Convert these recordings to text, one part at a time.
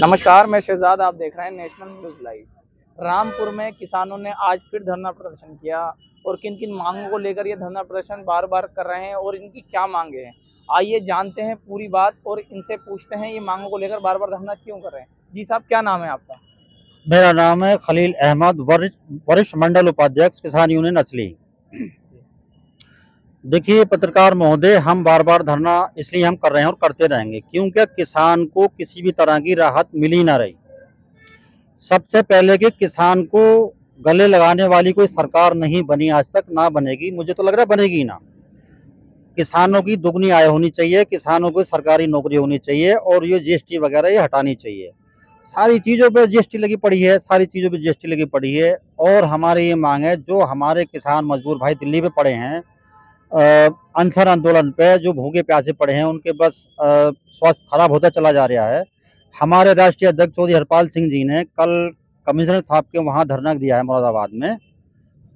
नमस्कार, मैं शहजाद। आप देख रहे हैं नेशनल न्यूज़ लाइव। रामपुर में किसानों ने आज फिर धरना प्रदर्शन किया और किन किन मांगों को लेकर ये धरना प्रदर्शन बार बार कर रहे हैं और इनकी क्या मांगे हैं, आइए जानते हैं पूरी बात और इनसे पूछते हैं ये मांगों को लेकर बार बार धरना क्यों कर रहे हैं। जी साहब, क्या नाम है आपका? मेरा नाम है खलील अहमद, वरिष्ठ मंडल उपाध्यक्ष किसान यूनियन असली। देखिए पत्रकार महोदय, हम बार बार धरना इसलिए हम कर रहे हैं और करते रहेंगे क्योंकि किसान को किसी भी तरह की राहत मिली ना रही। सबसे पहले कि किसान को गले लगाने वाली कोई सरकार नहीं बनी आज तक, ना बनेगी, मुझे तो लग रहा है बनेगी ना। किसानों की दुगनी आय होनी चाहिए, किसानों को सरकारी नौकरी होनी चाहिए और ये जीएसटी वगैरह ये हटानी चाहिए। सारी चीज़ों पे जीएसटी लगी पड़ी है, सारी चीज़ों पे जीएसटी लगी पड़ी है। और हमारी ये मांग है, जो हमारे किसान मजदूर भाई दिल्ली पे पड़े हैं अनशन आंदोलन पे, जो भूखे प्यासे पड़े हैं, उनके बस स्वास्थ्य खराब होता चला जा रहा है। हमारे राष्ट्रीय अध्यक्ष चौधरी हरपाल सिंह जी ने कल कमिश्नर साहब के वहाँ धरना दिया है मुरादाबाद में।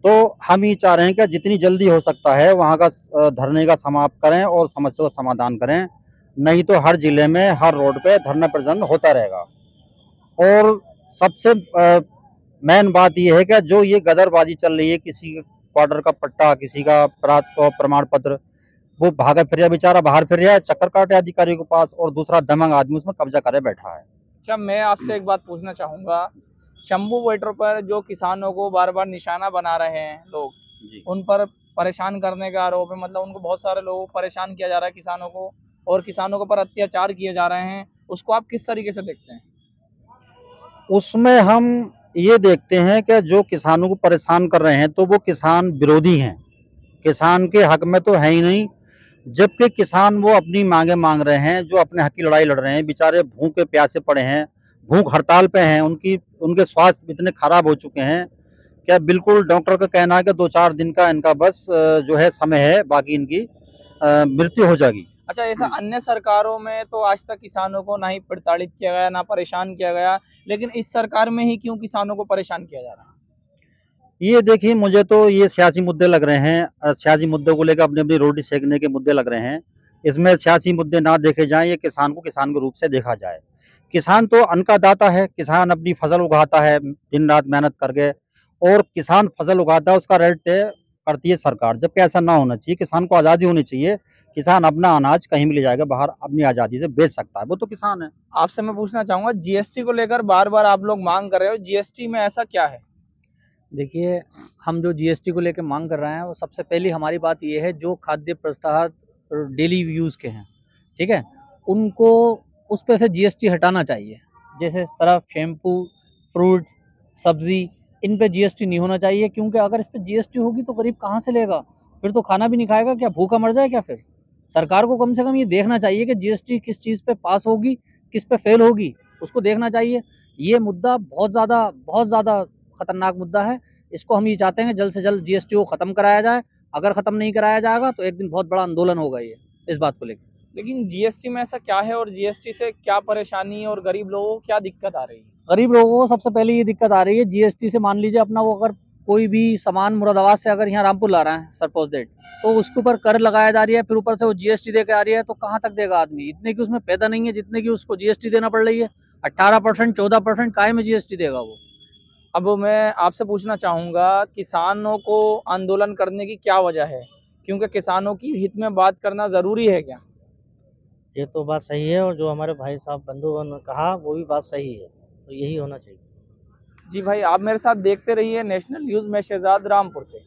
तो हम ये चाह रहे हैं कि जितनी जल्दी हो सकता है वहाँ का धरने का समाप्त करें और समस्या का समाधान करें, नहीं तो हर जिले में हर रोड पे धरना प्रदर्शन होता रहेगा। और सबसे मेन बात यह है कि जो ये गदरबाजी चल रही है, किसी के क्वार्टर का पट्टा, किसी का प्रमाण पत्र, वो भागा फिर बेचारा बाहर फिर रहा है, चक्कर काटे अधिकारियों के पास, और दूसरा दमंग आदमी उसमें कब्जा करे बैठा है। अच्छा, मैं आपसे एक बात पूछना चाहूँगा। शंभू बॉर्डर पर जो किसानों को बार बार निशाना बना रहे हैं लोग, उन पर परेशान करने का आरोप है। मतलब उनको बहुत सारे लोगों को परेशान किया जा रहा है, किसानों को, और किसानों के ऊपर अत्याचार किए जा रहे हैं। उसको आप किस तरीके से देखते हैं? उसमें हम ये देखते हैं कि जो किसानों को परेशान कर रहे हैं तो वो किसान विरोधी हैं, किसान के हक में तो है ही नहीं। जबकि किसान वो अपनी मांगे मांग रहे हैं, जो अपने हक की लड़ाई लड़ रहे हैं, बेचारे भूखे प्यासे पड़े हैं, भूख हड़ताल पे हैं, उनके स्वास्थ्य इतने खराब हो चुके हैं क्या, बिल्कुल डॉक्टर का कहना है कि 2-4 दिन का इनका बस जो है समय है, बाकी इनकी मृत्यु हो जाएगी। अच्छा, ऐसा अन्य सरकारों में तो आज तक किसानों को ना ही प्रताड़ित किया गया, ना परेशान किया गया, लेकिन इस सरकार में ही क्यों किसानों को परेशान किया जा रहा है? ये देखिए, मुझे तो ये सियासी मुद्दे लग रहे हैं, सियासी मुद्दों को लेकर अपनी अपनी रोटी सेकने के मुद्दे लग रहे हैं। इसमें सियासी मुद्दे ना देखे जाएं, ये किसान को किसान के रूप से देखा जाए। किसान तो अन्न का दाता है, किसान अपनी फसल उगाता है दिन रात मेहनत करके, और किसान फसल उगाता है, उसका रेट तय करती है सरकार। जबकि ऐसा ना होना चाहिए, किसान को आज़ादी होनी चाहिए। किसान अपना अनाज कहीं भी ले जाएगा बाहर, अपनी आज़ादी से बेच सकता है, वो तो किसान है। आपसे मैं पूछना चाहूंगा, जीएसटी को लेकर बार बार आप लोग मांग कर रहे हो, जीएसटी में ऐसा क्या है? देखिए, हम जो जीएसटी को लेके मांग कर रहे हैं, वो सबसे पहली हमारी बात ये है, जो खाद्य पदार्थ डेली यूज़ के हैं, ठीक है? उनको उस पे से जीएसटी हटाना चाहिए। जैसे सर्फ़, शैम्पू, फ्रूट, सब्ज़ी, इन पे जीएसटी नहीं होना चाहिए, क्योंकि अगर इस पे जीएसटी होगी तो गरीब कहाँ से लेगा? फिर तो खाना भी नहीं खाएगा, क्या भूखा मर जाए क्या फिर? सरकार को कम से कम ये देखना चाहिए कि जीएसटी किस चीज़ पे पास होगी, किस पे फ़ेल होगी, उसको देखना चाहिए। ये मुद्दा बहुत ज़्यादा खतरनाक मुद्दा है। इसको हम ये चाहते हैं कि जल्द से जल्द जीएसटी को ख़त्म कराया जाए। अगर ख़त्म नहीं कराया जाएगा तो एक दिन बहुत बड़ा आंदोलन होगा ये, इस बात को लेके। लेकिन जीएसटी में ऐसा क्या है और जीएसटी से क्या परेशानी और गरीब लोगों को क्या दिक्कत आ रही है? गरीब लोगों को सबसे पहले ये दिक्कत आ रही है जीएसटी से। मान लीजिए अपना वो अगर कोई भी सामान मुरादाबाद से अगर यहाँ रामपुर ला रहे हैं सपोज़ दैट, तो उसके ऊपर कर लगाया जा रही है, फिर ऊपर से वो जीएसटी दे के आ रही है, तो कहाँ तक देगा आदमी? इतने की उसमें पैदा नहीं है जितने की उसको जीएसटी देना पड़ रही है। 18%, 14% काहे में जीएसटी देगा वो? अब मैं आपसे पूछना चाहूँगा, किसानों को आंदोलन करने की क्या वजह है? क्योंकि किसानों की हित में बात करना ज़रूरी है क्या? ये तो बात सही है, और जो हमारे भाई साहब बंधुओं ने कहा वो भी बात सही है, तो यही होना चाहिए। जी भाई, आप मेरे साथ देखते रहिए नेशनल न्यूज़ में शहजाद, रामपुर से।